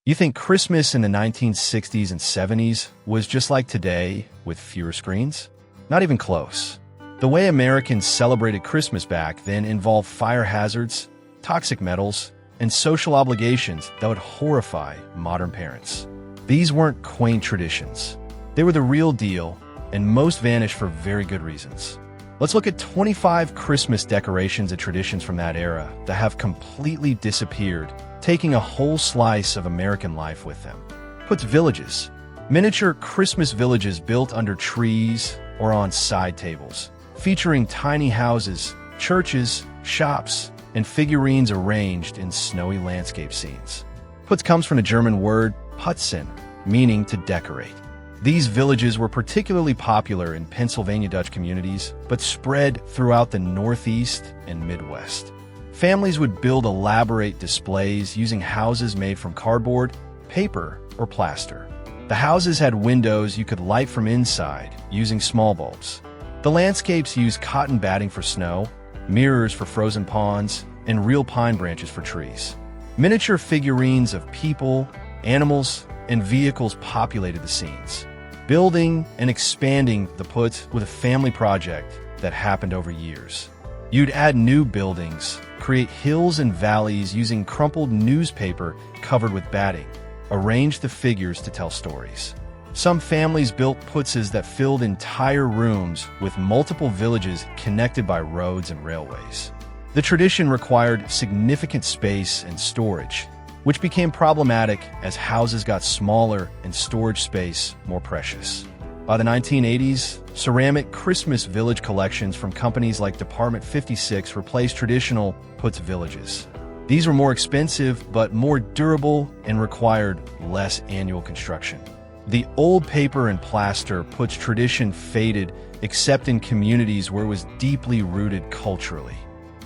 You think Christmas in the 1960s and 70s was just like today with fewer screens? Not even close. The way Americans celebrated Christmas back then involved fire hazards, toxic metals, and social obligations that would horrify modern parents. These weren't quaint traditions. They were the real deal, and most vanished for very good reasons. Let's look at 25 Christmas decorations and traditions from that era that have completely disappeared, taking a whole slice of American life with them. Putz villages. Miniature Christmas villages built under trees or on side tables, featuring tiny houses, churches, shops, and figurines arranged in snowy landscape scenes. Putz comes from the German word putzen, meaning to decorate. These villages were particularly popular in Pennsylvania Dutch communities, but spread throughout the Northeast and Midwest. Families would build elaborate displays using houses made from cardboard, paper, or plaster. The houses had windows you could light from inside using small bulbs. The landscapes used cotton batting for snow, mirrors for frozen ponds, and real pine branches for trees. Miniature figurines of people, animals, and vehicles populated the scenes. Building and expanding the Putz was a family project that happened over years. You'd add new buildings, create hills and valleys using crumpled newspaper covered with batting, arrange the figures to tell stories. Some families built putzes that filled entire rooms with multiple villages connected by roads and railways. The tradition required significant space and storage, which became problematic as houses got smaller and storage space more precious. By the 1980s, ceramic Christmas village collections from companies like Department 56 replaced traditional Putz villages. These were more expensive but more durable and required less annual construction. The old paper and plaster Putz tradition faded except in communities where it was deeply rooted culturally.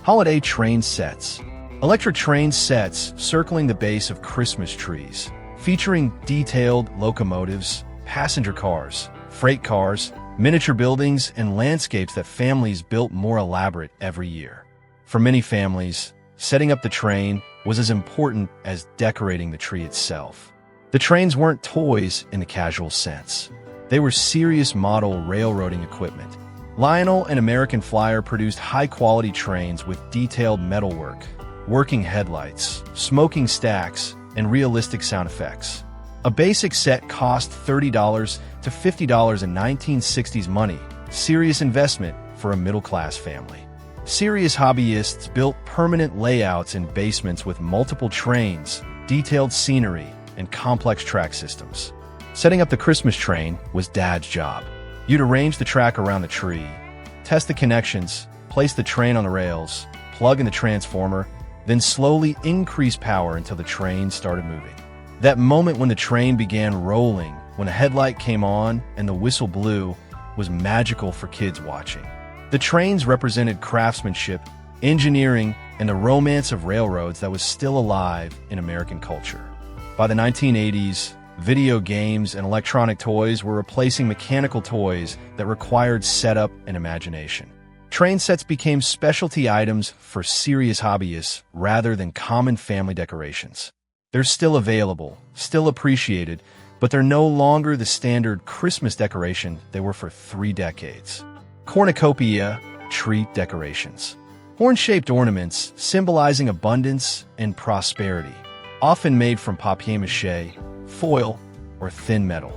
Holiday train sets. Electric train sets circling the base of Christmas trees, featuring detailed locomotives, passenger cars, freight cars, miniature buildings, and landscapes that families built more elaborate every year. For many families, setting up the train was as important as decorating the tree itself. The trains weren't toys in the casual sense. They were serious model railroading equipment. Lionel and American Flyer produced high-quality trains with detailed metalwork, working headlights, smoking stacks, and realistic sound effects. A basic set cost $30 to $50 in 1960s money, serious investment for a middle-class family. Serious hobbyists built permanent layouts in basements with multiple trains, detailed scenery, and complex track systems. Setting up the Christmas train was Dad's job. You'd arrange the track around the tree, test the connections, place the train on the rails, plug in the transformer, then slowly increase power until the train started moving. That moment when the train began rolling, when a headlight came on and the whistle blew, was magical for kids watching. The trains represented craftsmanship, engineering, and the romance of railroads that was still alive in American culture. By the 1980s, video games and electronic toys were replacing mechanical toys that required setup and imagination. Train sets became specialty items for serious hobbyists rather than common family decorations. They're still available, still appreciated, but they're no longer the standard Christmas decoration they were for 3 decades. Cornucopia tree decorations. Horn-shaped ornaments symbolizing abundance and prosperity, often made from papier-mâché, foil, or thin metal.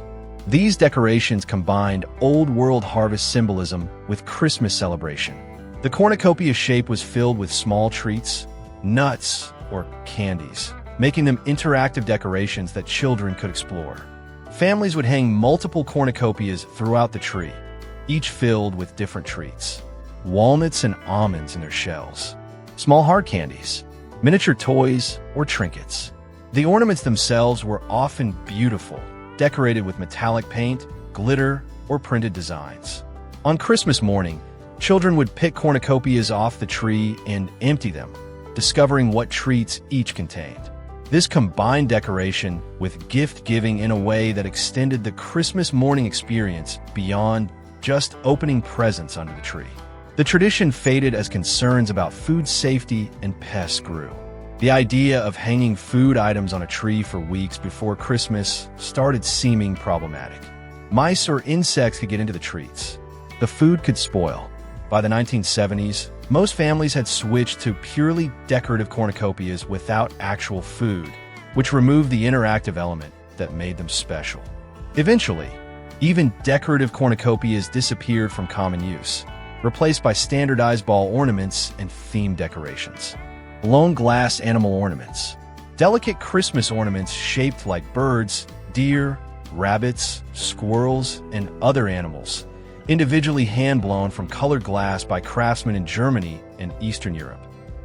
These decorations combined old-world harvest symbolism with Christmas celebration. The cornucopia shape was filled with small treats, nuts, or candies, making them interactive decorations that children could explore. Families would hang multiple cornucopias throughout the tree, each filled with different treats. Walnuts and almonds in their shells, small hard candies, miniature toys, or trinkets. The ornaments themselves were often beautiful, decorated with metallic paint, glitter, or printed designs. On Christmas morning, children would pick cornucopias off the tree and empty them, discovering what treats each contained. This combined decoration with gift-giving in a way that extended the Christmas morning experience beyond just opening presents under the tree. The tradition faded as concerns about food safety and pests grew. The idea of hanging food items on a tree for weeks before Christmas started seeming problematic. Mice or insects could get into the treats. The food could spoil. By the 1970s, most families had switched to purely decorative cornucopias without actual food, which removed the interactive element that made them special. Eventually, even decorative cornucopias disappeared from common use, replaced by standardized ball ornaments and themed decorations. Blown glass animal ornaments. Delicate Christmas ornaments shaped like birds, deer, rabbits, squirrels, and other animals, individually hand-blown from colored glass by craftsmen in Germany and Eastern Europe.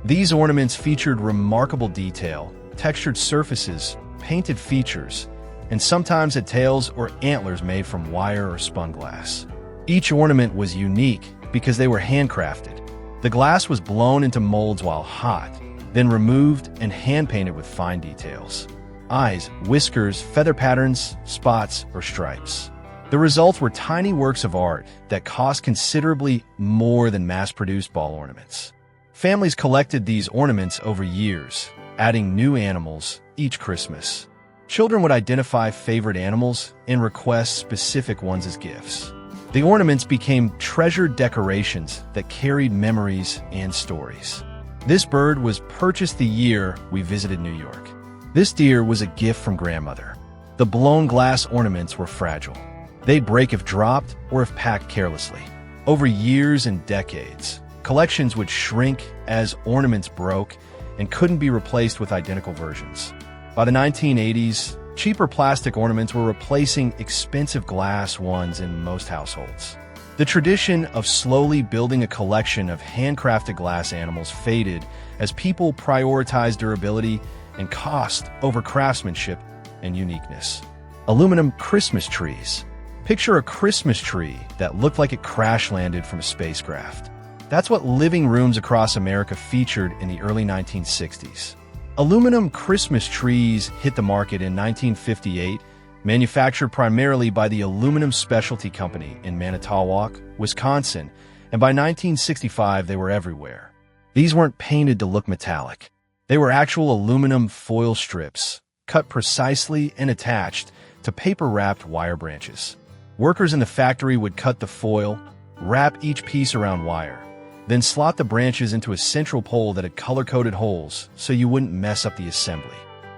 These ornaments featured remarkable detail, textured surfaces, painted features, and sometimes had tails or antlers made from wire or spun glass. Each ornament was unique because they were handcrafted. The glass was blown into molds while hot, then removed and hand-painted with fine details. Eyes, whiskers, feather patterns, spots, or stripes. The results were tiny works of art that cost considerably more than mass-produced ball ornaments. Families collected these ornaments over years, adding new animals each Christmas. Children would identify favorite animals and request specific ones as gifts. The ornaments became treasured decorations that carried memories and stories. This bird was purchased the year we visited New York. This deer was a gift from grandmother. The blown glass ornaments were fragile. They'd break if dropped or if packed carelessly. Over years and decades, collections would shrink as ornaments broke and couldn't be replaced with identical versions. By the 1980s, cheaper plastic ornaments were replacing expensive glass ones in most households. The tradition of slowly building a collection of handcrafted glass animals faded as people prioritized durability and cost over craftsmanship and uniqueness. Aluminum Christmas trees. Picture a Christmas tree that looked like it crash-landed from a spacecraft. That's what living rooms across America featured in the early 1960s. Aluminum Christmas trees hit the market in 1958, manufactured primarily by the Aluminum Specialty Company in Manitowoc, Wisconsin, and by 1965 they were everywhere. These weren't painted to look metallic. They were actual aluminum foil strips, cut precisely and attached to paper-wrapped wire branches. Workers in the factory would cut the foil, wrap each piece around wire, then slot the branches into a central pole that had color-coded holes so you wouldn't mess up the assembly.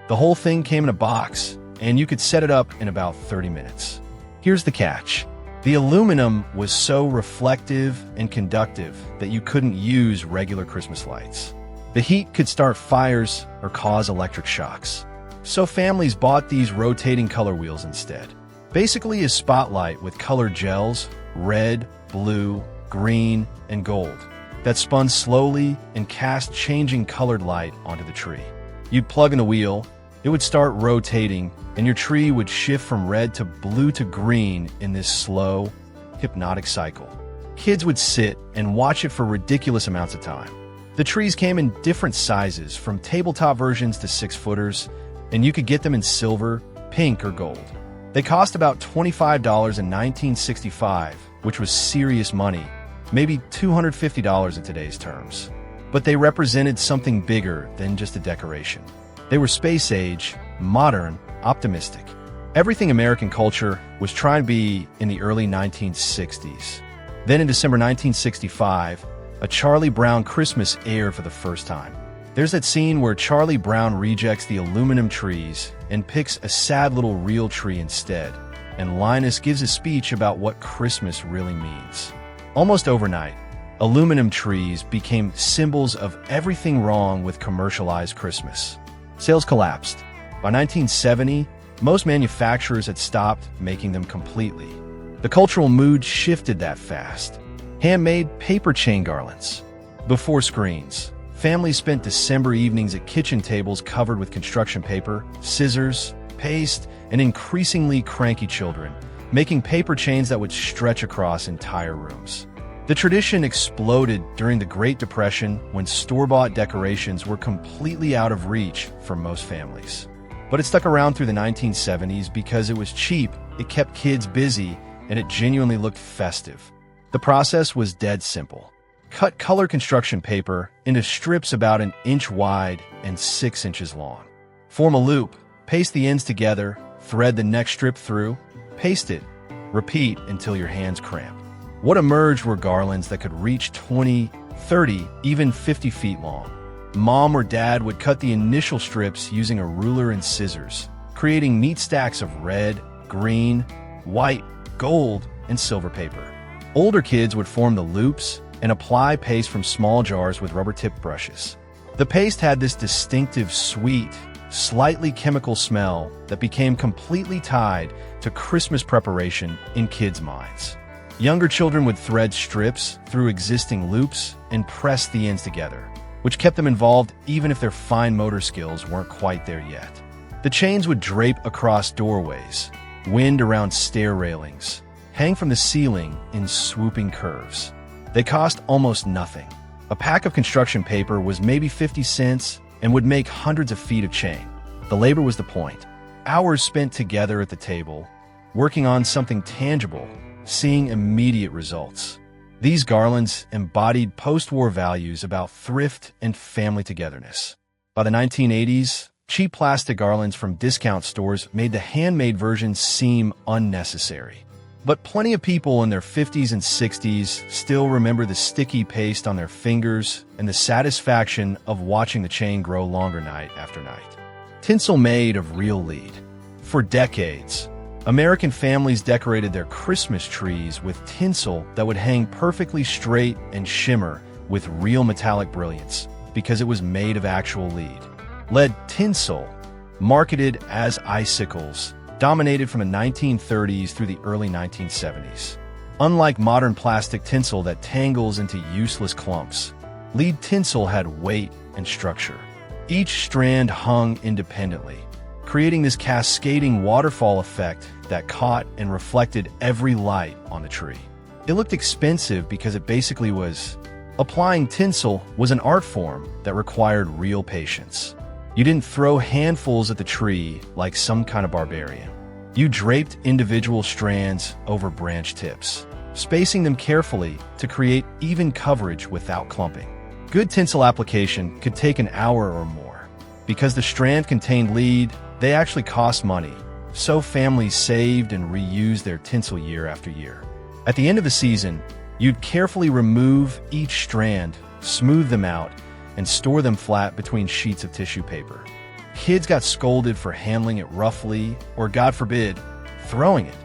The whole thing came in a box, and you could set it up in about 30 minutes. Here's the catch. The aluminum was so reflective and conductive that you couldn't use regular Christmas lights. The heat could start fires or cause electric shocks. So families bought these rotating color wheels instead. Basically a spotlight with colored gels, red, blue, green, and gold, that spun slowly and cast changing colored light onto the tree. You'd plug in the wheel, it would start rotating, and your tree would shift from red to blue to green in this slow, hypnotic cycle. Kids would sit and watch it for ridiculous amounts of time. The trees came in different sizes, from tabletop versions to 6-footers, and you could get them in silver, pink, or gold. They cost about $25 in 1965, which was serious money, maybe $250 in today's terms. But they represented something bigger than just a decoration. They were space-age, modern, optimistic. Everything American culture was trying to be in the early 1960s. Then in December 1965, a Charlie Brown Christmas aired for the first time. There's that scene where Charlie Brown rejects the aluminum trees and picks a sad little real tree instead, and Linus gives a speech about what Christmas really means. Almost overnight, aluminum trees became symbols of everything wrong with commercialized Christmas. Sales collapsed. By 1970, most manufacturers had stopped making them completely. The cultural mood shifted that fast. Handmade paper chain garlands. Before screens, families spent December evenings at kitchen tables covered with construction paper, scissors, paste, and increasingly cranky children, making paper chains that would stretch across entire rooms. The tradition exploded during the Great Depression when store-bought decorations were completely out of reach for most families. But it stuck around through the 1970s because it was cheap, it kept kids busy, and it genuinely looked festive. The process was dead simple. Cut color construction paper into strips about an inch wide and 6 inches long. Form a loop, paste the ends together, thread the next strip through, paste it, repeat until your hands cramp. What emerged were garlands that could reach 20, 30, even 50 feet long. Mom or dad would cut the initial strips using a ruler and scissors, creating neat stacks of red, green, white, gold, and silver paper. Older kids would form the loops and apply paste from small jars with rubber-tipped brushes. The paste had this distinctive, sweet, slightly chemical smell that became completely tied to Christmas preparation in kids' minds. Younger children would thread strips through existing loops and press the ends together, which kept them involved even if their fine motor skills weren't quite there yet. The chains would drape across doorways, wind around stair railings, hang from the ceiling in swooping curves. They cost almost nothing. A pack of construction paper was maybe 50 cents and would make hundreds of feet of chain. The labor was the point. Hours spent together at the table, working on something tangible, seeing immediate results. These garlands embodied post-war values about thrift and family togetherness. By the 1980s, cheap plastic garlands from discount stores made the handmade versions seem unnecessary. But plenty of people in their 50s and 60s still remember the sticky paste on their fingers and the satisfaction of watching the chain grow longer night after night. Tinsel made of real lead. For decades, American families decorated their Christmas trees with tinsel that would hang perfectly straight and shimmer with real metallic brilliance because it was made of actual lead. Lead tinsel, marketed as icicles, dominated from the 1930s through the early 1970s. Unlike modern plastic tinsel that tangles into useless clumps, lead tinsel had weight and structure. Each strand hung independently, creating this cascading waterfall effect that caught and reflected every light on the tree. It looked expensive because it basically was. Applying tinsel was an art form that required real patience. You didn't throw handfuls at the tree like some kind of barbarian. You draped individual strands over branch tips, spacing them carefully to create even coverage without clumping. Good tinsel application could take an hour or more. Because the strand contained lead, they actually cost money, so families saved and reused their tinsel year after year. At the end of the season, you'd carefully remove each strand, smooth them out, and store them flat between sheets of tissue paper. Kids got scolded for handling it roughly, or God forbid, throwing it.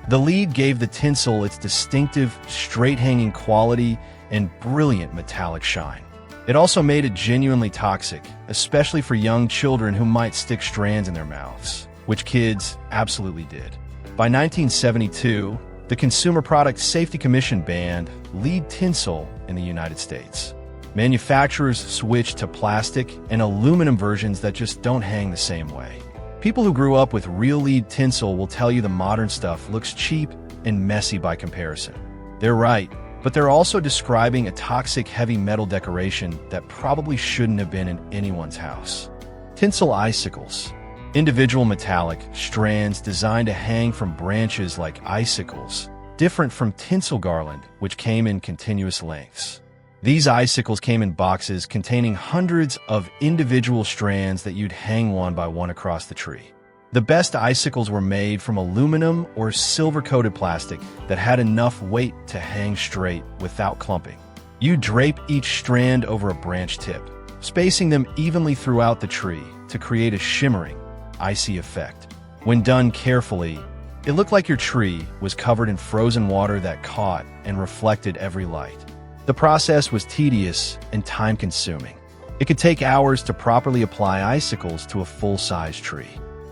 The lead gave the tinsel its distinctive, straight-hanging quality and brilliant metallic shine. It also made it genuinely toxic, especially for young children who might stick strands in their mouths, which kids absolutely did. By 1972, the Consumer Product Safety Commission banned lead tinsel in the United States. Manufacturers switched to plastic and aluminum versions that just don't hang the same way. People who grew up with real lead tinsel will tell you the modern stuff looks cheap and messy by comparison. They're right, but they're also describing a toxic heavy metal decoration that probably shouldn't have been in anyone's house. Tinsel icicles. Individual metallic strands designed to hang from branches like icicles, different from tinsel garland, which came in continuous lengths. These icicles came in boxes containing hundreds of individual strands that you'd hang one by one across the tree. The best icicles were made from aluminum or silver-coated plastic that had enough weight to hang straight without clumping. You drape each strand over a branch tip, spacing them evenly throughout the tree to create a shimmering, icy effect. When done carefully, it looked like your tree was covered in frozen water that caught and reflected every light. The process was tedious and time-consuming. It could take hours to properly apply icicles to a full-size tree.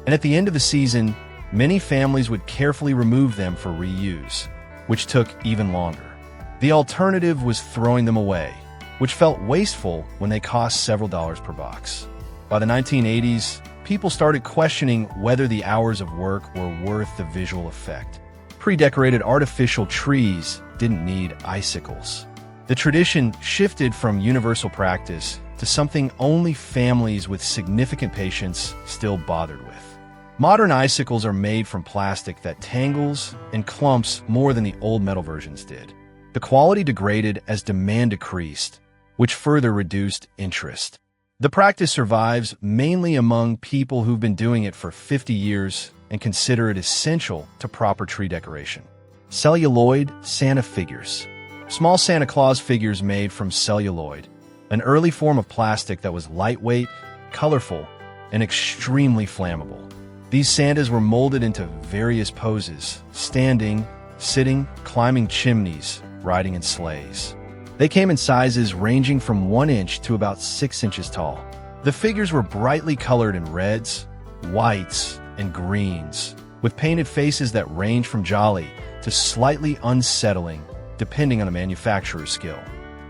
And at the end of the season, many families would carefully remove them for reuse, which took even longer. The alternative was throwing them away, which felt wasteful when they cost several dollars per box. By the 1980s, people started questioning whether the hours of work were worth the visual effect. Pre-decorated artificial trees didn't need icicles. The tradition shifted from universal practice to something only families with significant patience still bothered with. Modern icicles are made from plastic that tangles and clumps more than the old metal versions did. The quality degraded as demand decreased, which further reduced interest. The practice survives mainly among people who've been doing it for 50 years and consider it essential to proper tree decoration. Celluloid Santa figures. Small Santa Claus figures made from celluloid, an early form of plastic that was lightweight, colorful, and extremely flammable. These Santas were molded into various poses: standing, sitting, climbing chimneys, riding in sleighs. They came in sizes ranging from 1 inch to about 6 inches tall. The figures were brightly colored in reds, whites, and greens, with painted faces that range from jolly to slightly unsettling, depending on the manufacturer's skill.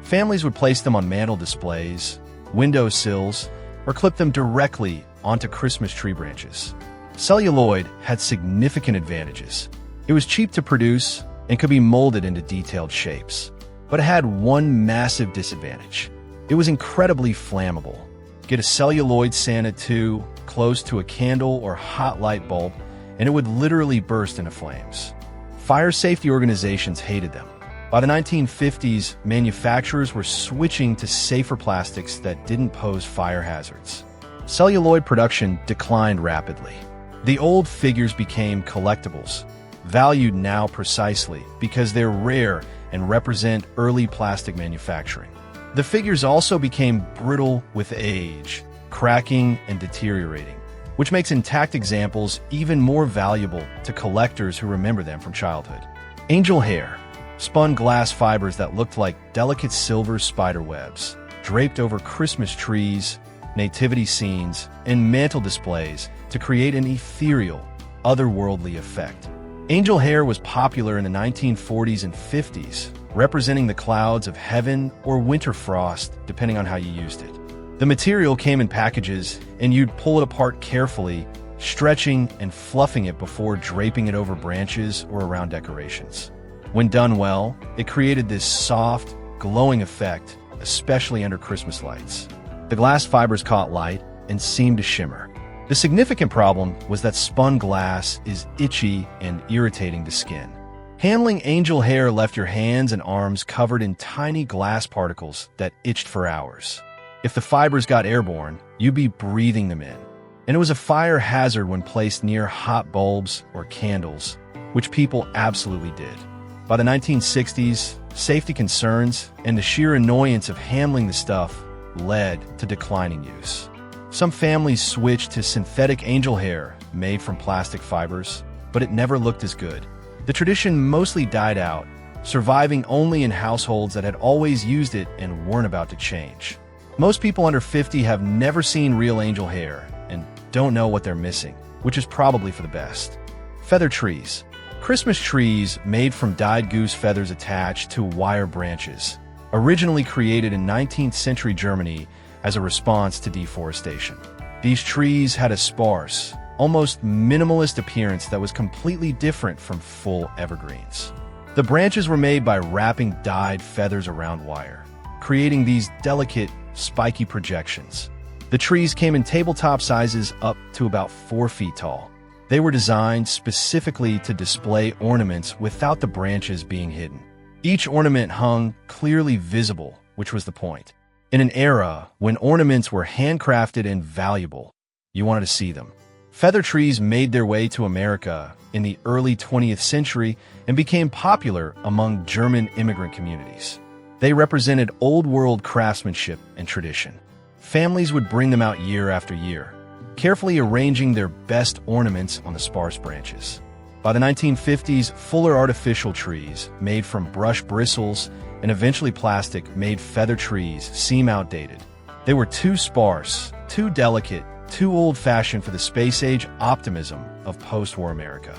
Families would place them on mantel displays, window sills, or clip them directly onto Christmas tree branches. Celluloid had significant advantages. It was cheap to produce and could be molded into detailed shapes. But it had one massive disadvantage. It was incredibly flammable. Get a celluloid Santa too close to a candle or hot light bulb, and it would literally burst into flames. Fire safety organizations hated them. By the 1950s, manufacturers were switching to safer plastics that didn't pose fire hazards. Celluloid production declined rapidly. The old figures became collectibles, valued now precisely because they're rare and represent early plastic manufacturing. The figures also became brittle with age, cracking and deteriorating, which makes intact examples even more valuable to collectors who remember them from childhood. Angel hair, spun glass fibers that looked like delicate silver spider webs, draped over Christmas trees, nativity scenes, and mantel displays to create an ethereal, otherworldly effect. Angel hair was popular in the 1940s and 50s, representing the clouds of heaven or winter frost, depending on how you used it. The material came in packages, and you'd pull it apart carefully, stretching and fluffing it before draping it over branches or around decorations. When done well, it created this soft, glowing effect, especially under Christmas lights. The glass fibers caught light and seemed to shimmer. The significant problem was that spun glass is itchy and irritating to skin. Handling angel hair left your hands and arms covered in tiny glass particles that itched for hours. If the fibers got airborne, you'd be breathing them in. And it was a fire hazard when placed near hot bulbs or candles, which people absolutely did. By the 1960s, safety concerns and the sheer annoyance of handling the stuff led to declining use. Some families switched to synthetic angel hair made from plastic fibers, but it never looked as good. The tradition mostly died out, surviving only in households that had always used it and weren't about to change. Most people under 50 have never seen real angel hair and don't know what they're missing, which is probably for the best. Feather trees. Christmas trees made from dyed goose feathers attached to wire branches, originally created in 19th century Germany as a response to deforestation. These trees had a sparse, almost minimalist appearance that was completely different from full evergreens. The branches were made by wrapping dyed feathers around wire, creating these delicate, spiky projections. The trees came in tabletop sizes up to about 4 feet tall. They were designed specifically to display ornaments without the branches being hidden. Each ornament hung clearly visible, which was the point. In an era when ornaments were handcrafted and valuable, you wanted to see them. Feather trees made their way to America in the early 20th century and became popular among German immigrant communities. They represented old-world craftsmanship and tradition. Families would bring them out year after year, carefully arranging their best ornaments on the sparse branches. By the 1950s, fuller artificial trees, made from brush bristles and eventually plastic, made feather trees seem outdated. They were too sparse, too delicate, too old-fashioned for the space-age optimism of post-war America.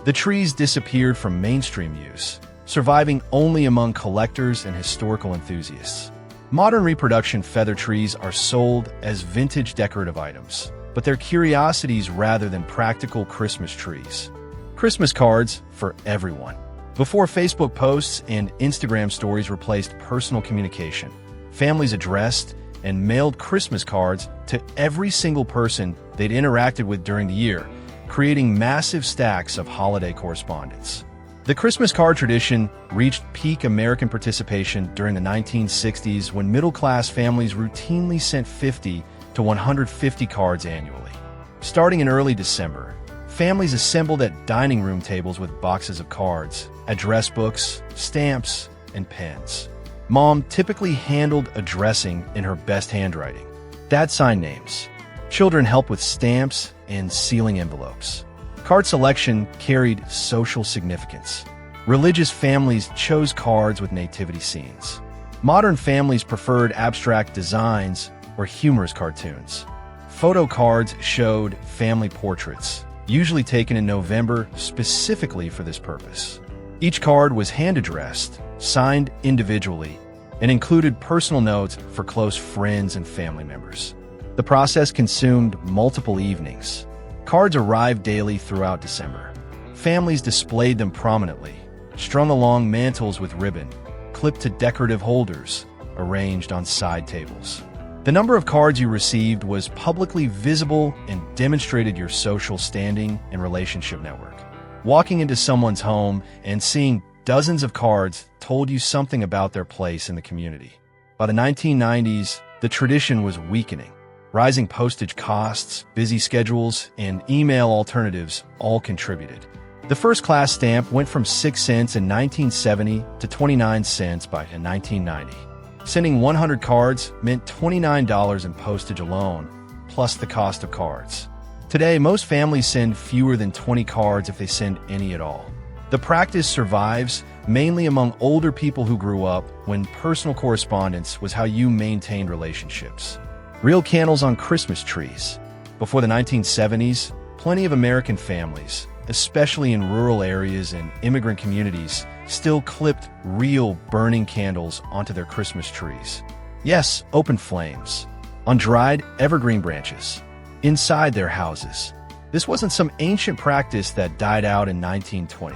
The trees disappeared from mainstream use, surviving only among collectors and historical enthusiasts. Modern reproduction feather trees are sold as vintage decorative items, but they're curiosities rather than practical Christmas trees. Christmas cards for everyone. Before Facebook posts and Instagram stories replaced personal communication, families addressed and mailed Christmas cards to every single person they'd interacted with during the year, creating massive stacks of holiday correspondence. The Christmas card tradition reached peak American participation during the 1960s when middle-class families routinely sent 50 to 150 cards annually. Starting in early December, families assembled at dining room tables with boxes of cards, address books, stamps, and pens. Mom typically handled addressing in her best handwriting. Dad signed names. Children helped with stamps and sealing envelopes. Card selection carried social significance. Religious families chose cards with nativity scenes. Modern families preferred abstract designs or humorous cartoons. Photo cards showed family portraits, usually taken in November specifically for this purpose. Each card was hand-addressed, signed individually, and included personal notes for close friends and family members. The process consumed multiple evenings. Cards arrived daily throughout December. Families displayed them prominently, strung along mantels with ribbon, clipped to decorative holders, arranged on side tables. The number of cards you received was publicly visible and demonstrated your social standing and relationship network. Walking into someone's home and seeing dozens of cards told you something about their place in the community. By the 1990s, the tradition was weakening. Rising postage costs, busy schedules, and email alternatives all contributed. The first-class stamp went from 6 cents in 1970 to 29 cents by 1990. Sending 100 cards meant $29 in postage alone, plus the cost of cards. Today, most families send fewer than 20 cards if they send any at all. The practice survives mainly among older people who grew up when personal correspondence was how you maintained relationships. Real candles on Christmas trees. Before the 1970s, plenty of American families, especially in rural areas and immigrant communities, still clipped real burning candles onto their Christmas trees. Yes, open flames. On dried evergreen branches. Inside their houses. This wasn't some ancient practice that died out in 1920.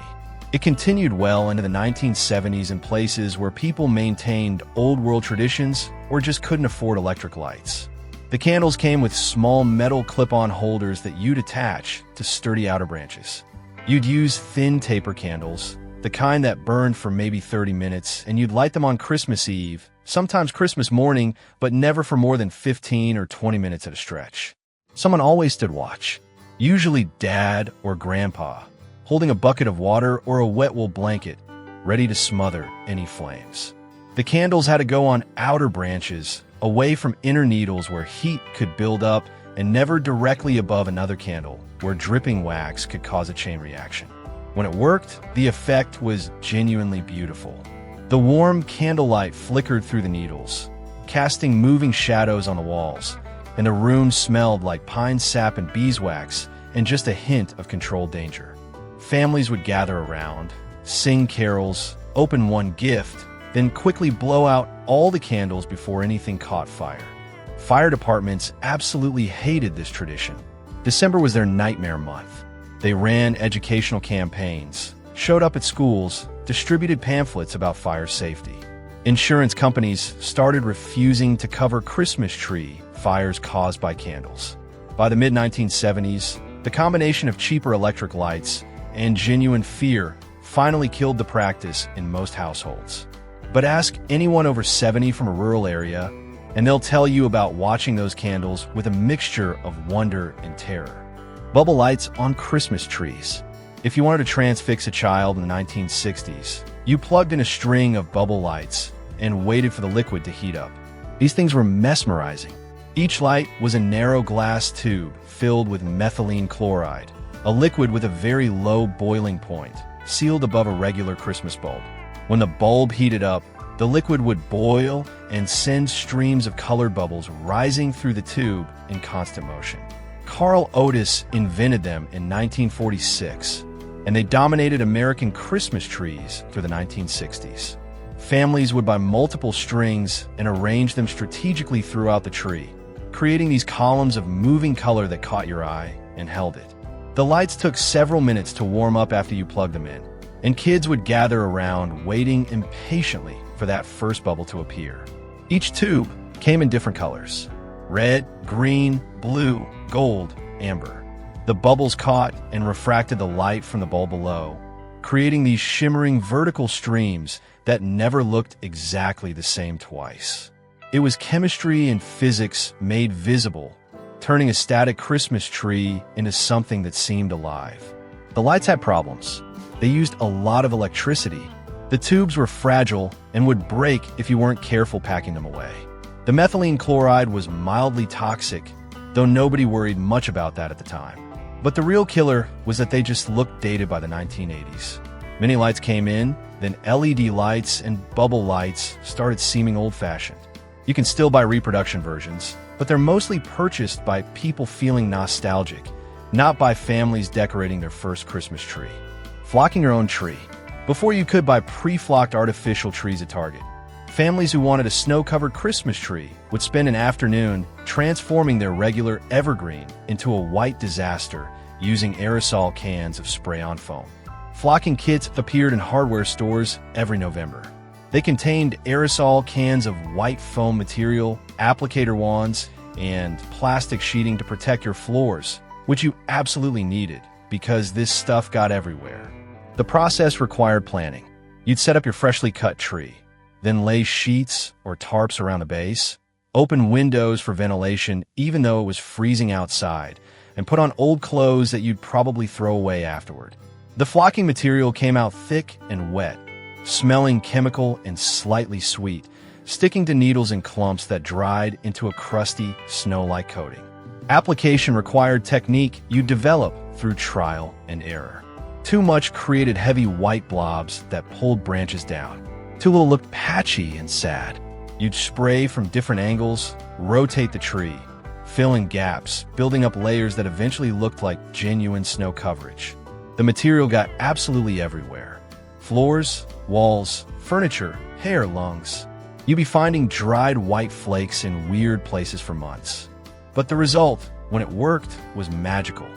It continued well into the 1970s in places where people maintained old-world traditions or just couldn't afford electric lights. The candles came with small metal clip-on holders that you'd attach to sturdy outer branches. You'd use thin taper candles, the kind that burned for maybe 30 minutes, and you'd light them on Christmas Eve, sometimes Christmas morning, but never for more than 15 or 20 minutes at a stretch. Someone always stood watch, usually Dad or Grandpa, holding a bucket of water or a wet wool blanket, ready to smother any flames. The candles had to go on outer branches, away from inner needles where heat could build up, and never directly above another candle, where dripping wax could cause a chain reaction. When it worked, the effect was genuinely beautiful. The warm candlelight flickered through the needles, casting moving shadows on the walls, and the room smelled like pine sap and beeswax and just a hint of controlled danger. Families would gather around, sing carols, open one gift, then quickly blow out all the candles before anything caught fire. Fire departments absolutely hated this tradition. December was their nightmare month. They ran educational campaigns, showed up at schools, distributed pamphlets about fire safety. Insurance companies started refusing to cover Christmas tree fires caused by candles. By the mid-1970s, the combination of cheaper electric lights and genuine fear finally killed the practice in most households. But ask anyone over 70 from a rural area, and they'll tell you about watching those candles with a mixture of wonder and terror. Bubble lights on Christmas trees. If you wanted to transfix a child in the 1960s, you plugged in a string of bubble lights and waited for the liquid to heat up. These things were mesmerizing. Each light was a narrow glass tube filled with methylene chloride, a liquid with a very low boiling point, sealed above a regular Christmas bulb. When the bulb heated up, the liquid would boil and send streams of colored bubbles rising through the tube in constant motion. Carl Otis invented them in 1946, and they dominated American Christmas trees through the 1960s. Families would buy multiple strings and arrange them strategically throughout the tree, creating these columns of moving color that caught your eye and held it. The lights took several minutes to warm up after you plugged them in, and kids would gather around waiting impatiently for that first bubble to appear. Each tube came in different colors: red, green, blue, gold, amber. The bubbles caught and refracted the light from the bulb below, creating these shimmering vertical streams that never looked exactly the same twice. It was chemistry and physics made visible, turning a static Christmas tree into something that seemed alive. The lights had problems. They used a lot of electricity. The tubes were fragile and would break if you weren't careful packing them away. The methylene chloride was mildly toxic, though nobody worried much about that at the time. But the real killer was that they just looked dated by the 1980s. Many lights came in, then LED lights and bubble lights started seeming old-fashioned. You can still buy reproduction versions, but they're mostly purchased by people feeling nostalgic, not by families decorating their first Christmas tree. Flocking your own tree. Before you could buy pre-flocked artificial trees at Target, families who wanted a snow-covered Christmas tree would spend an afternoon transforming their regular evergreen into a white disaster using aerosol cans of spray-on foam. Flocking kits appeared in hardware stores every November. They contained aerosol cans of white foam material, applicator wands, and plastic sheeting to protect your floors, which you absolutely needed because this stuff got everywhere. The process required planning. You'd set up your freshly cut tree, then lay sheets or tarps around the base, open windows for ventilation even though it was freezing outside, and put on old clothes that you'd probably throw away afterward. The flocking material came out thick and wet, smelling chemical and slightly sweet, sticking to needles and clumps that dried into a crusty, snow-like coating. Application required technique you develop through trial and error. Too much created heavy white blobs that pulled branches down. Too little looked patchy and sad. You'd spray from different angles, rotate the tree, fill in gaps, building up layers that eventually looked like genuine snow coverage. The material got absolutely everywhere. Floors, walls, furniture, hair, lungs. You'd be finding dried white flakes in weird places for months. But the result, when it worked, was magical.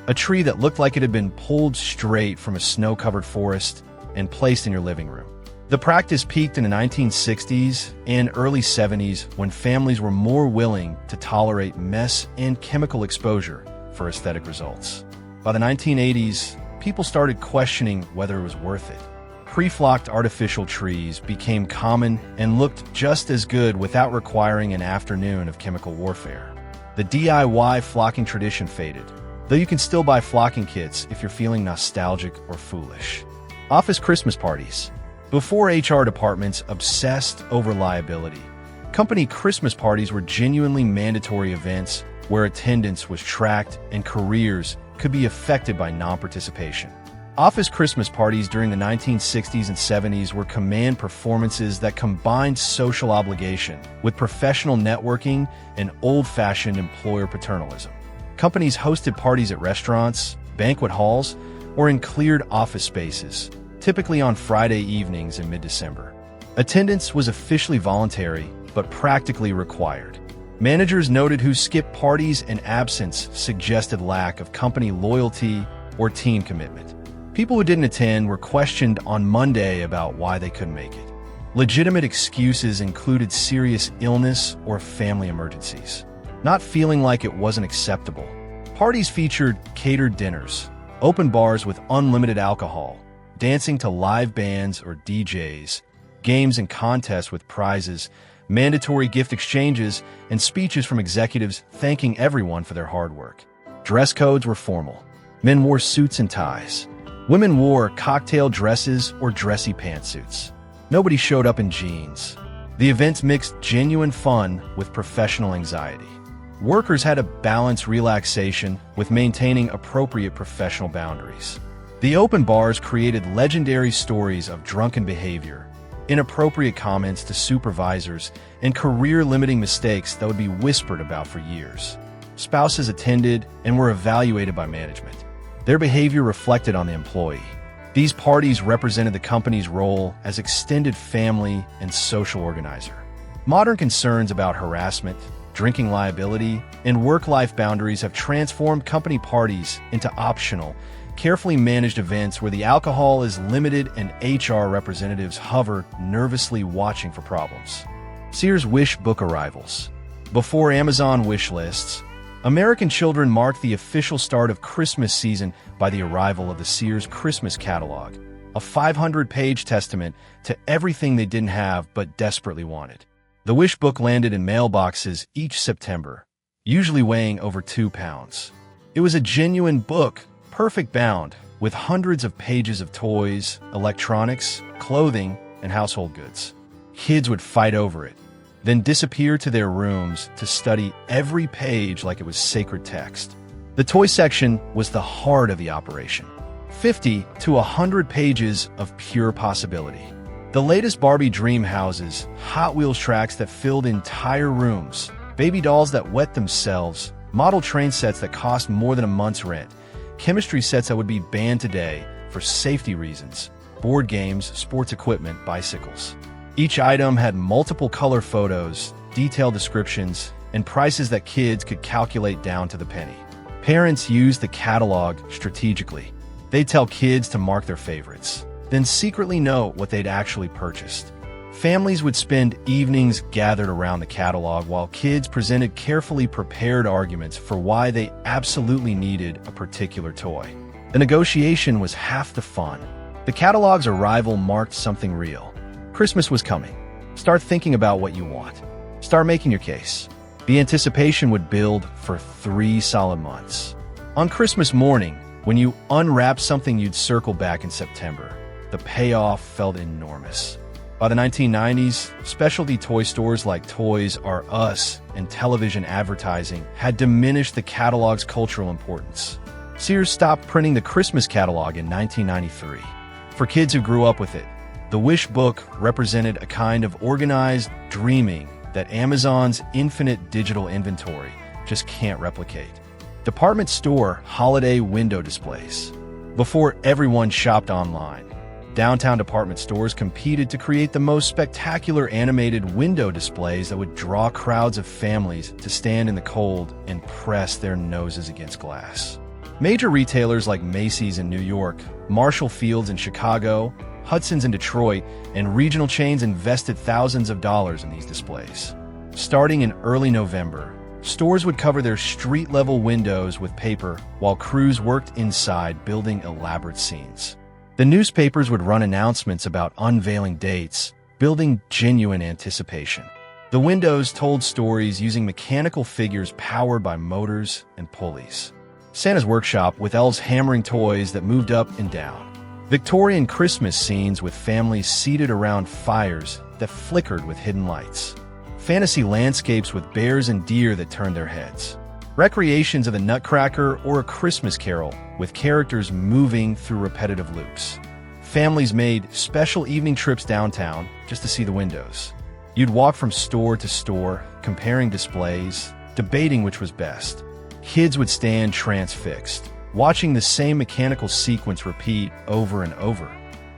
A tree that looked like it had been pulled straight from a snow-covered forest and placed in your living room. The practice peaked in the 1960s and early 70s when families were more willing to tolerate mess and chemical exposure for aesthetic results. By the 1980s, people started questioning whether it was worth it. Pre-flocked artificial trees became common and looked just as good without requiring an afternoon of chemical warfare. The DIY flocking tradition faded, though you can still buy flocking kits if you're feeling nostalgic or foolish. Office Christmas parties. Before HR departments obsessed over liability, company Christmas parties were genuinely mandatory events where attendance was tracked and careers could be affected by non-participation. Office Christmas parties during the 1960s and 70s were command performances that combined social obligation with professional networking and old-fashioned employer paternalism. Companies hosted parties at restaurants, banquet halls, or in cleared office spaces, typically on Friday evenings in mid-December. Attendance was officially voluntary, but practically required. Managers noted who skipped parties and absence suggested lack of company loyalty or team commitment. People who didn't attend were questioned on Monday about why they couldn't make it. Legitimate excuses included serious illness or family emergencies. Not feeling like it wasn't acceptable. Parties featured catered dinners, open bars with unlimited alcohol, dancing to live bands or DJs, games and contests with prizes, mandatory gift exchanges, and speeches from executives thanking everyone for their hard work. Dress codes were formal. Men wore suits and ties. Women wore cocktail dresses or dressy pantsuits. Nobody showed up in jeans. The events mixed genuine fun with professional anxiety. Workers had to balance relaxation with maintaining appropriate professional boundaries. The open bars created legendary stories of drunken behavior, inappropriate comments to supervisors, and career-limiting mistakes that would be whispered about for years. Spouses attended and were evaluated by management. Their behavior reflected on the employee. These parties represented the company's role as extended family and social organizer. Modern concerns about harassment, drinking liability, and work-life boundaries have transformed company parties into optional, carefully managed events where the alcohol is limited and HR representatives hover, nervously watching for problems. Sears Wish Book arrivals. Before Amazon wish lists, American children marked the official start of Christmas season by the arrival of the Sears Christmas catalog. a 500-page testament to everything they didn't have but desperately wanted. The Wish book landed in mailboxes each September, usually weighing over 2 pounds. It was a genuine book, perfect bound, with hundreds of pages of toys, electronics, clothing, and household goods. Kids would fight over it, then disappear to their rooms to study every page like it was sacred text. The toy section was the heart of the operation. 50 to 100 pages of pure possibility. The latest Barbie dream houses, Hot Wheels tracks that filled entire rooms, baby dolls that wet themselves, model train sets that cost more than a month's rent, chemistry sets that would be banned today for safety reasons, board games, sports equipment, bicycles. Each item had multiple color photos, detailed descriptions, and prices that kids could calculate down to the penny. Parents used the catalog strategically. They'd tell kids to mark their favorites, then secretly note what they'd actually purchased. Families would spend evenings gathered around the catalog while kids presented carefully prepared arguments for why they absolutely needed a particular toy. The negotiation was half the fun. The catalog's arrival marked something real. Christmas was coming. Start thinking about what you want. Start making your case. The anticipation would build for 3 solid months. On Christmas morning, when you unwrapped something you'd circle back in September, the payoff felt enormous. By the 1990s, specialty toy stores like Toys R Us and television advertising had diminished the catalog's cultural importance. Sears stopped printing the Christmas catalog in 1993. For kids who grew up with it, the Wish book represented a kind of organized dreaming that Amazon's infinite digital inventory just can't replicate. Department store holiday window displays. Before everyone shopped online, downtown department stores competed to create the most spectacular animated window displays that would draw crowds of families to stand in the cold and press their noses against glass. Major retailers like Macy's in New York, Marshall Field's in Chicago, Hudson's in Detroit, and regional chains invested thousands of dollars in these displays. Starting in early November, stores would cover their street-level windows with paper while crews worked inside building elaborate scenes. The newspapers would run announcements about unveiling dates, building genuine anticipation. The windows told stories using mechanical figures powered by motors and pulleys. Santa's workshop with elves hammering toys that moved up and down. Victorian Christmas scenes with families seated around fires that flickered with hidden lights. Fantasy landscapes with bears and deer that turned their heads. Recreations of the Nutcracker or A Christmas Carol with characters moving through repetitive loops. Families made special evening trips downtown just to see the windows. You'd walk from store to store, comparing displays, debating which was best. Kids would stand transfixed, watching the same mechanical sequence repeat over and over,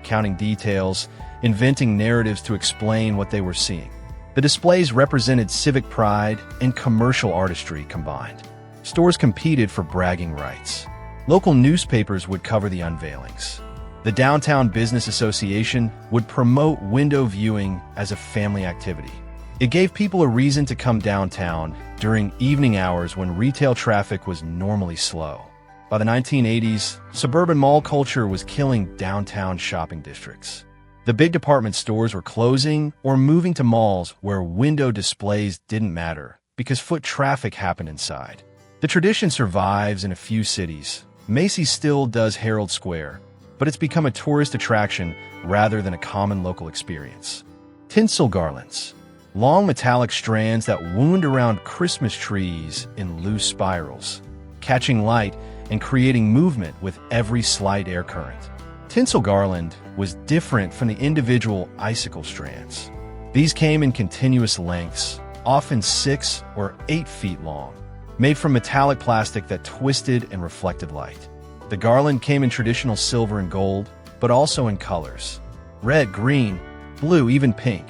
counting details, inventing narratives to explain what they were seeing. The displays represented civic pride and commercial artistry combined. Stores competed for bragging rights. Local newspapers would cover the unveilings. The Downtown Business Association would promote window viewing as a family activity. It gave people a reason to come downtown during evening hours when retail traffic was normally slow. By the 1980s, suburban mall culture was killing downtown shopping districts. The big department stores were closing or moving to malls where window displays didn't matter because foot traffic happened inside. The tradition survives in a few cities. Macy's still does Herald Square, but it's become a tourist attraction rather than a common local experience. Tinsel garlands. Long metallic strands that wound around Christmas trees in loose spirals, catching light and creating movement with every slight air current. Tinsel garland was different from the individual icicle strands. These came in continuous lengths, often 6 or 8 feet long, made from metallic plastic that twisted and reflected light. The garland came in traditional silver and gold, but also in colors: red, green, blue, even pink.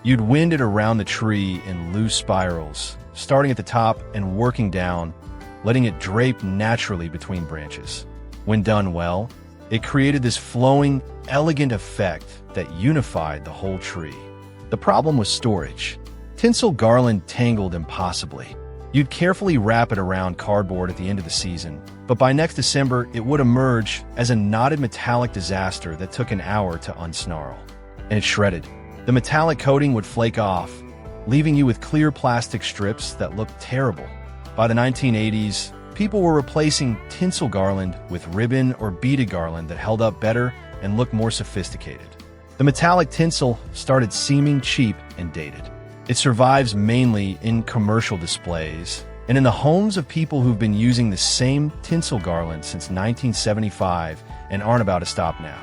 You'd wind it around the tree in loose spirals, starting at the top and working down, letting it drape naturally between branches. When done well, it created this flowing, elegant effect that unified the whole tree. The problem was storage. Tinsel garland tangled impossibly. You'd carefully wrap it around cardboard at the end of the season, but But by next December, it would emerge as a knotted metallic disaster that took an hour to unsnarl. And it shredded. The metallic coating would flake off, leaving you with clear plastic strips that looked terrible. By the 1980s, people were replacing tinsel garland with ribbon or beaded garland that held up better and looked more sophisticated. The metallic tinsel started seeming cheap and dated. It survives mainly in commercial displays and in the homes of people who've been using the same tinsel garland since 1975 and aren't about to stop now.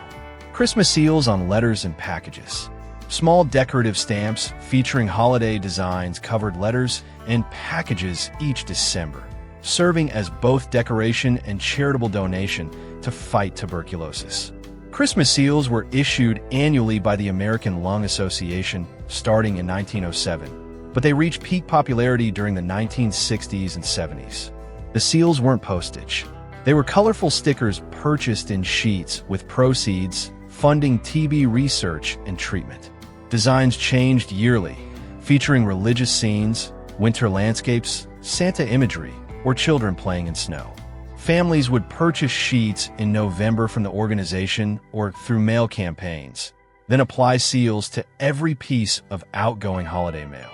Christmas seals on letters and packages. Small decorative stamps featuring holiday designs covered letters and packages each December, serving as both decoration and charitable donation to fight tuberculosis. Christmas seals were issued annually by the American Lung Association starting in 1907, but they reached peak popularity during the 1960s and 70s. The seals weren't postage. They were colorful stickers purchased in sheets with proceeds funding TB research and treatment. Designs changed yearly, featuring religious scenes, winter landscapes, Santa imagery, or children playing in snow. Families would purchase sheets in November from the organization or through mail campaigns, then apply seals to every piece of outgoing holiday mail.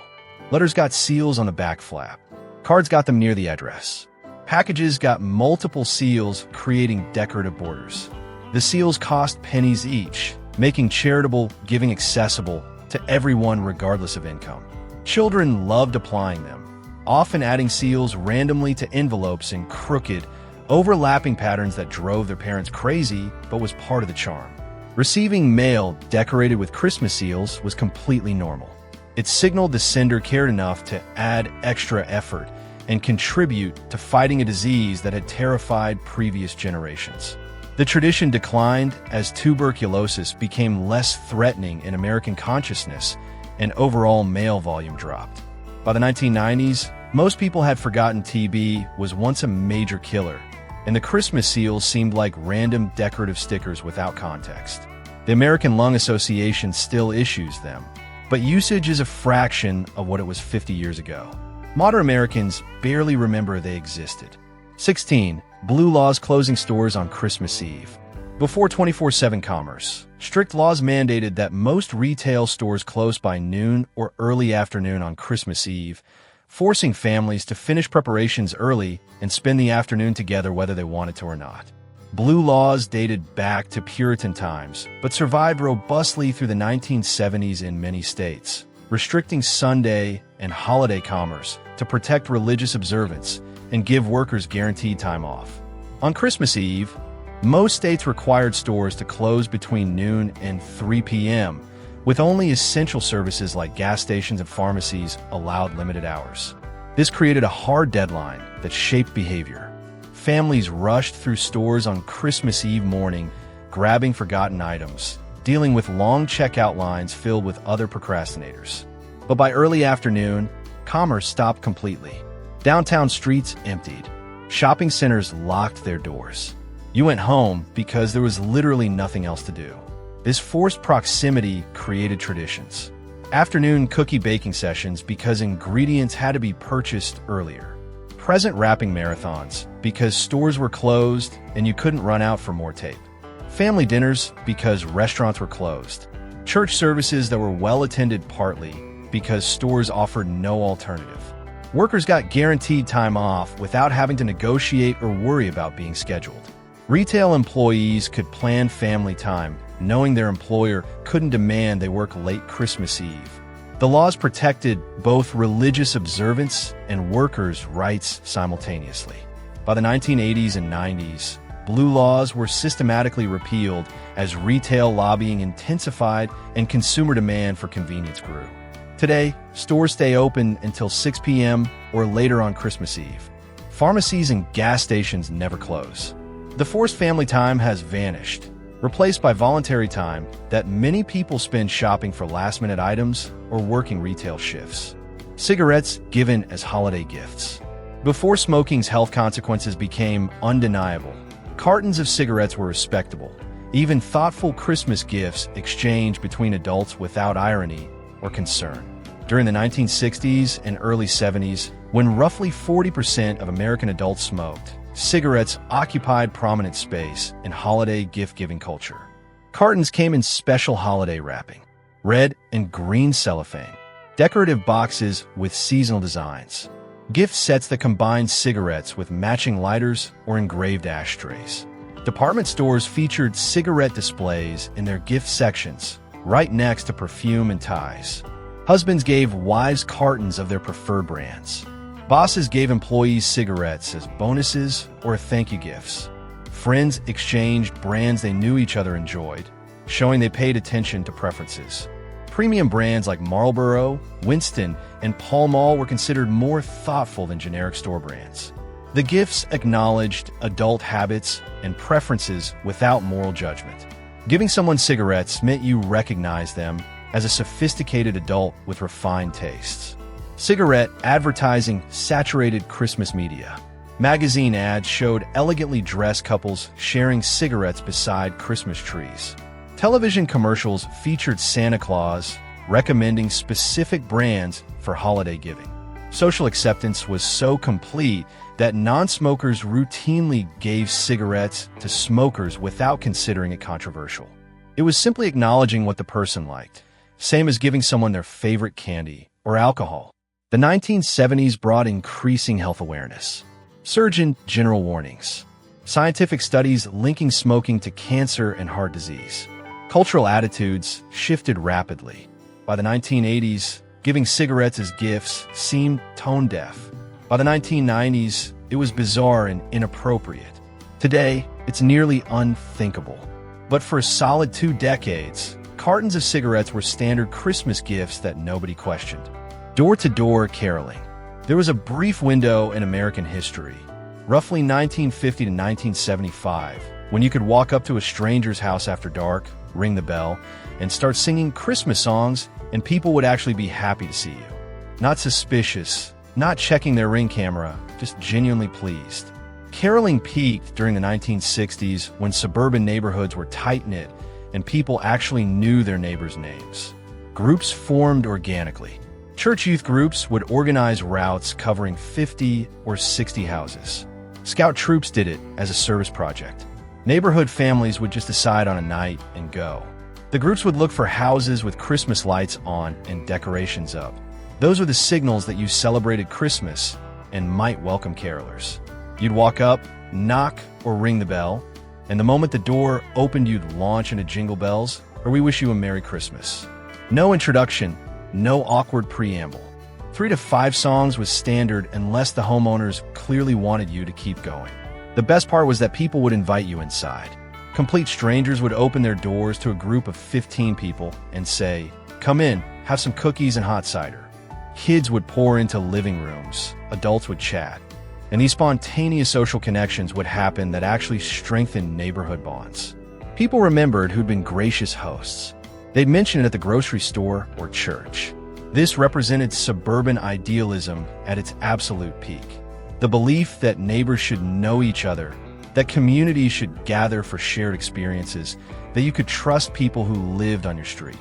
Letters got seals on the back flap. Cards got them near the address. Packages got multiple seals, creating decorative borders. The seals cost pennies each, making charitable giving accessible to everyone regardless of income. Children loved applying them, often adding seals randomly to envelopes in crooked, overlapping patterns that drove their parents crazy but was part of the charm. Receiving mail decorated with Christmas seals was completely normal. It signaled the sender cared enough to add extra effort and contribute to fighting a disease that had terrified previous generations. The tradition declined as tuberculosis became less threatening in American consciousness and overall mail volume dropped. By the 1990s, most people had forgotten TB was once a major killer, and the Christmas seals seemed like random decorative stickers without context. The American Lung Association still issues them, but usage is a fraction of what it was 50 years ago. Modern Americans barely remember they existed. 16. Blue laws closing stores on Christmas Eve. Before 24/7 commerce, strict laws mandated that most retail stores close by noon or early afternoon on Christmas Eve, forcing families to finish preparations early and spend the afternoon together whether they wanted to or not. Blue laws dated back to Puritan times, but survived robustly through the 1970s in many states, restricting Sunday and holiday commerce to protect religious observance and give workers guaranteed time off. On Christmas Eve, most states required stores to close between noon and 3 p.m., with only essential services like gas stations and pharmacies allowed limited hours. This created a hard deadline that shaped behavior. Families rushed through stores on Christmas Eve morning, grabbing forgotten items, dealing with long checkout lines filled with other procrastinators. But by early afternoon, commerce stopped completely. Downtown streets emptied. Shopping centers locked their doors. You went home because there was literally nothing else to do. This forced proximity created traditions. Afternoon cookie baking sessions because ingredients had to be purchased earlier. Present wrapping marathons because stores were closed and you couldn't run out for more tape. Family dinners because restaurants were closed. Church services that were well attended partly because stores offered no alternative. Workers got guaranteed time off without having to negotiate or worry about being scheduled. Retail employees could plan family time, knowing their employer couldn't demand they work late Christmas Eve. The laws protected both religious observance and workers' rights simultaneously. By the 1980s and 90s, blue laws were systematically repealed as retail lobbying intensified and consumer demand for convenience grew. Today, stores stay open until 6 p.m. or later on Christmas Eve. Pharmacies and gas stations never close. The forced family time has vanished, replaced by voluntary time that many people spend shopping for last-minute items or working retail shifts. Cigarettes given as holiday gifts. Before smoking's health consequences became undeniable, cartons of cigarettes were respectable. Even thoughtful Christmas gifts exchanged between adults without irony or concern. During the 1960s and early 70s, when roughly 40% of American adults smoked, cigarettes occupied prominent space in holiday gift-giving culture. Cartons came in special holiday wrapping, red and green cellophane, decorative boxes with seasonal designs, gift sets that combined cigarettes with matching lighters or engraved ashtrays. Department stores featured cigarette displays in their gift sections, right next to perfume and ties. Husbands gave wives cartons of their preferred brands. Bosses gave employees cigarettes as bonuses or thank you gifts. Friends exchanged brands they knew each other enjoyed, showing they paid attention to preferences. Premium brands like Marlboro, Winston, and Pall Mall were considered more thoughtful than generic store brands. The gifts acknowledged adult habits and preferences without moral judgment. Giving someone cigarettes meant you recognized them as a sophisticated adult with refined tastes. Cigarette advertising saturated Christmas media. Magazine ads showed elegantly dressed couples sharing cigarettes beside Christmas trees. Television commercials featured Santa Claus recommending specific brands for holiday giving. Social acceptance was so complete that non-smokers routinely gave cigarettes to smokers without considering it controversial. It was simply acknowledging what the person liked, same as giving someone their favorite candy or alcohol. The 1970s brought increasing health awareness. Surgeon General warnings. Scientific studies linking smoking to cancer and heart disease. Cultural attitudes shifted rapidly. By the 1980s, giving cigarettes as gifts seemed tone-deaf. By the 1990s, it was bizarre and inappropriate. Today, it's nearly unthinkable. But for a solid 2 decades, cartons of cigarettes were standard Christmas gifts that nobody questioned. Door-to-door caroling. There was a brief window in American history, roughly 1950 to 1975, when you could walk up to a stranger's house after dark, ring the bell, and start singing Christmas songs, and people would actually be happy to see you. Not suspicious, not checking their Ring camera, just genuinely pleased. Caroling peaked during the 1960s when suburban neighborhoods were tight-knit and people actually knew their neighbors' names. Groups formed organically. Church youth groups would organize routes covering 50 or 60 houses. Scout troops did it as a service project. Neighborhood families would just decide on a night and go. The groups would look for houses with Christmas lights on and decorations up. Those were the signals that you celebrated Christmas and might welcome carolers. You'd walk up, knock, or ring the bell, and the moment the door opened, you'd launch into Jingle Bells or We Wish You a Merry Christmas. No introduction, no awkward preamble. 3 to 5 songs was standard unless the homeowners clearly wanted you to keep going. The best part was that people would invite you inside. Complete strangers would open their doors to a group of 15 people and say, "Come in, have some cookies and hot cider." Kids would pour into living rooms, adults would chat, and these spontaneous social connections would happen that actually strengthened neighborhood bonds. People remembered who'd been gracious hosts. They'd mention it at the grocery store or church. This represented suburban idealism at its absolute peak. The belief that neighbors should know each other, that communities should gather for shared experiences, that you could trust people who lived on your street.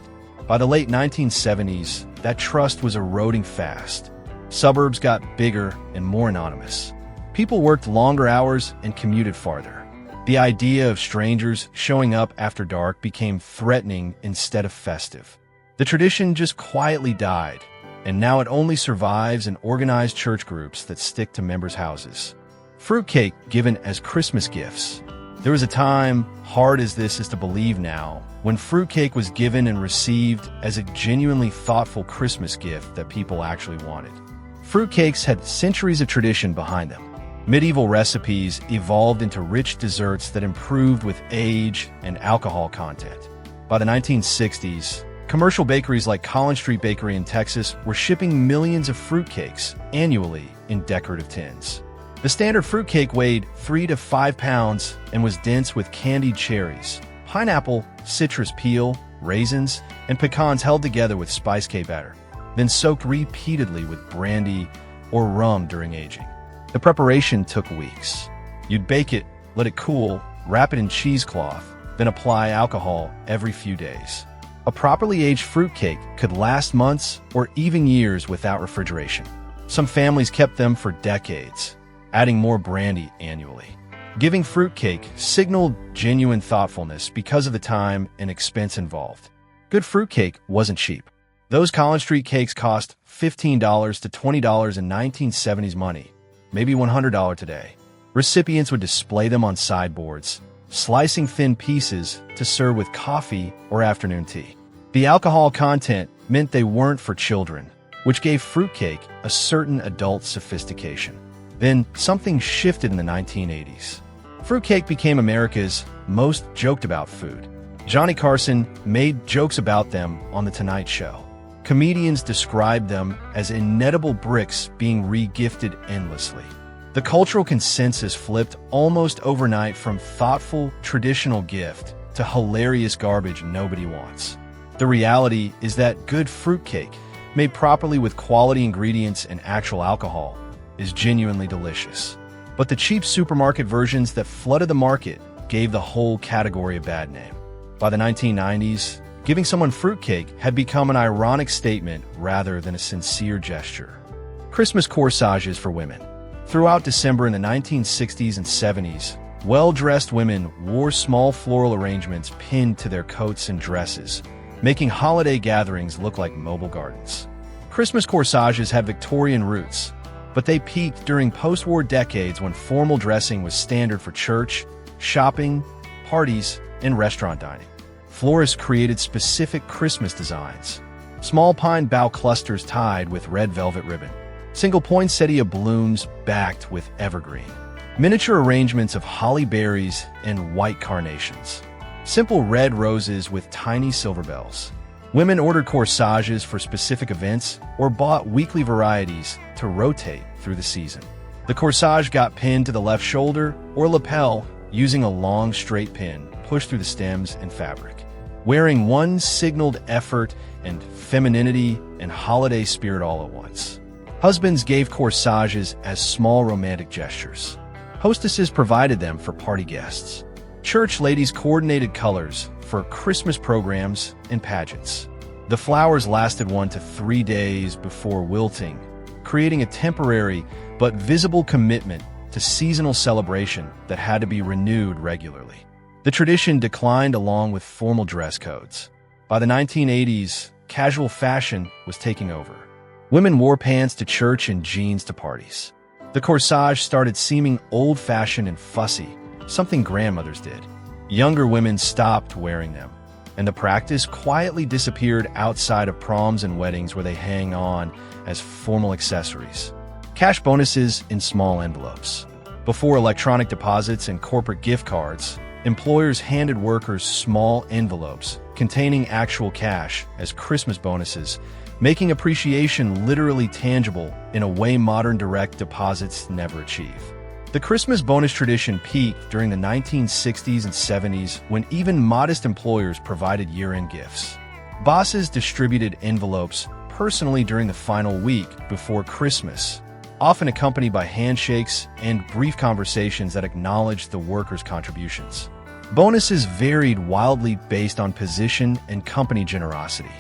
By the late 1970s, that trust was eroding fast. Suburbs got bigger and more anonymous. People worked longer hours and commuted farther. The idea of strangers showing up after dark became threatening instead of festive. The tradition just quietly died, and now it only survives in organized church groups that stick to members' houses. Fruitcake given as Christmas gifts. There was a time, hard as this is to believe now, when fruitcake was given and received as a genuinely thoughtful Christmas gift that people actually wanted. Fruitcakes had centuries of tradition behind them. Medieval recipes evolved into rich desserts that improved with age and alcohol content. By the 1960s, commercial bakeries like Collins Street Bakery in Texas were shipping millions of fruitcakes annually in decorative tins. The standard fruitcake weighed 3 to 5 pounds and was dense with candied cherries, pineapple, citrus peel, raisins, and pecans held together with spice cake batter, then soaked repeatedly with brandy or rum during aging. The preparation took weeks. You'd bake it, let it cool, wrap it in cheesecloth, then apply alcohol every few days. A properly aged fruitcake could last months or even years without refrigeration. Some families kept them for decades. adding more brandy annually. Giving fruitcake signaled genuine thoughtfulness because of the time and expense involved. Good fruitcake wasn't cheap. Those Collins Street cakes cost $15 to $20 in 1970s money, maybe $100 today. Recipients would display them on sideboards, slicing thin pieces to serve with coffee or afternoon tea. The alcohol content meant they weren't for children, which gave fruitcake a certain adult sophistication. Then something shifted in the 1980s. Fruitcake became America's most joked about food. Johnny Carson made jokes about them on The Tonight Show. Comedians described them as inedible bricks being re-gifted endlessly. The cultural consensus flipped almost overnight from thoughtful, traditional gift to hilarious garbage nobody wants. The reality is that good fruitcake, made properly with quality ingredients and actual alcohol, is genuinely delicious. But the cheap supermarket versions that flooded the market gave the whole category a bad name. By the 1990s, giving someone fruitcake had become an ironic statement rather than a sincere gesture. Christmas corsages for women. Throughout December in the 1960s and 70s, well-dressed women wore small floral arrangements pinned to their coats and dresses, making holiday gatherings look like mobile gardens. Christmas corsages had Victorian roots, but they peaked during post-war decades when formal dressing was standard for church, shopping, parties, and restaurant dining. Florists created specific Christmas designs. Small pine bough clusters tied with red velvet ribbon. Single poinsettia blooms backed with evergreen. Miniature arrangements of holly berries and white carnations. Simple red roses with tiny silver bells. Women ordered corsages for specific events or bought weekly varieties to rotate through the season. The corsage got pinned to the left shoulder or lapel using a long straight pin pushed through the stems and fabric. Wearing one signaled effort and femininity and holiday spirit all at once. Husbands gave corsages as small romantic gestures. Hostesses provided them for party guests. Church ladies coordinated colors for Christmas programs and pageants. The flowers lasted 1 to 3 days before wilting, creating a temporary but visible commitment to seasonal celebration that had to be renewed regularly. The tradition declined along with formal dress codes. By the 1980s, casual fashion was taking over. Women wore pants to church and jeans to parties. The corsage started seeming old-fashioned and fussy, something grandmothers did. Younger women stopped wearing them, and the practice quietly disappeared outside of proms and weddings where they hang on as formal accessories. Cash bonuses in small envelopes. Before electronic deposits and corporate gift cards, employers handed workers small envelopes containing actual cash as Christmas bonuses, making appreciation literally tangible in a way modern direct deposits never achieve. The Christmas bonus tradition peaked during the 1960s and 70s when even modest employers provided year-end gifts. Bosses distributed envelopes personally during the final week before Christmas, often accompanied by handshakes and brief conversations that acknowledged the workers' contributions. Bonuses varied wildly based on position and company generosity.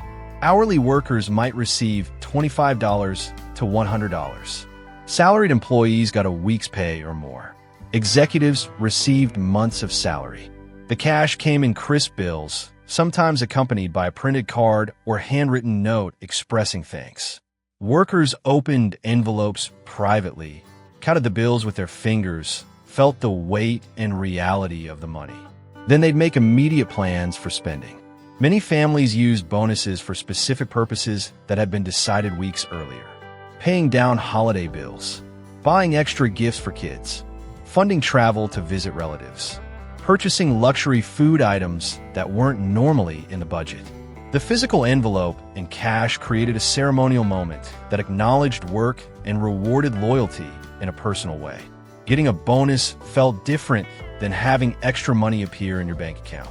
Hourly workers might receive $25 to $100. Salaried employees got a week's pay or more. Executives received months of salary. The cash came in crisp bills, sometimes accompanied by a printed card or handwritten note expressing thanks. Workers opened envelopes privately, counted the bills with their fingers, felt the weight and reality of the money. Then they'd make immediate plans for spending. Many families used bonuses for specific purposes that had been decided weeks earlier. Paying down holiday bills, buying extra gifts for kids, funding travel to visit relatives, purchasing luxury food items that weren't normally in the budget. The physical envelope and cash created a ceremonial moment that acknowledged work and rewarded loyalty in a personal way. Getting a bonus felt different than having extra money appear in your bank account.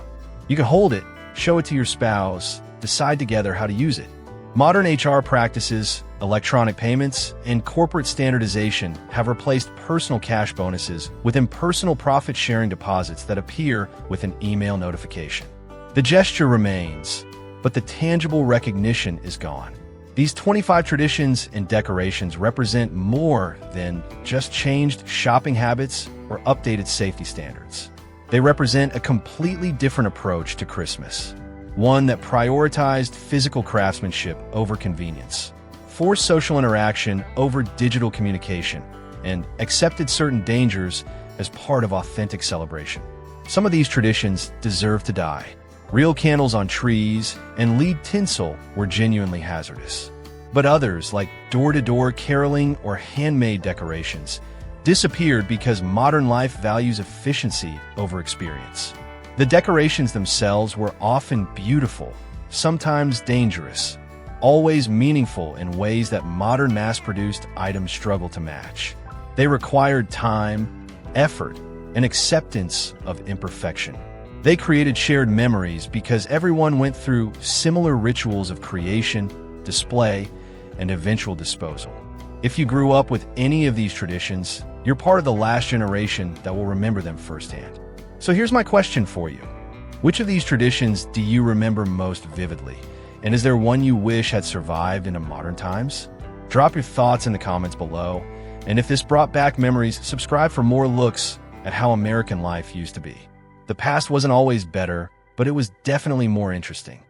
You could hold it, show it to your spouse, decide together how to use it. Modern HR practices, electronic payments, and corporate standardization have replaced personal cash bonuses with impersonal profit-sharing deposits that appear with an email notification. The gesture remains, but the tangible recognition is gone. These 25 traditions and decorations represent more than just changed shopping habits or updated safety standards. They represent a completely different approach to Christmas, one that prioritized physical craftsmanship over convenience, forced social interaction over digital communication, and accepted certain dangers as part of authentic celebration. Some of these traditions deserve to die. Real candles on trees and lead tinsel were genuinely hazardous. But others, like door-to-door caroling or handmade decorations, disappeared because modern life values efficiency over experience. The decorations themselves were often beautiful, sometimes dangerous, always meaningful in ways that modern mass-produced items struggle to match. They required time, effort, and acceptance of imperfection. They created shared memories because everyone went through similar rituals of creation, display, and eventual disposal. If you grew up with any of these traditions, you're part of the last generation that will remember them firsthand. So here's my question for you. Which of these traditions do you remember most vividly? And is there one you wish had survived in modern times? Drop your thoughts in the comments below. And if this brought back memories, subscribe for more looks at how American life used to be. The past wasn't always better, but it was definitely more interesting.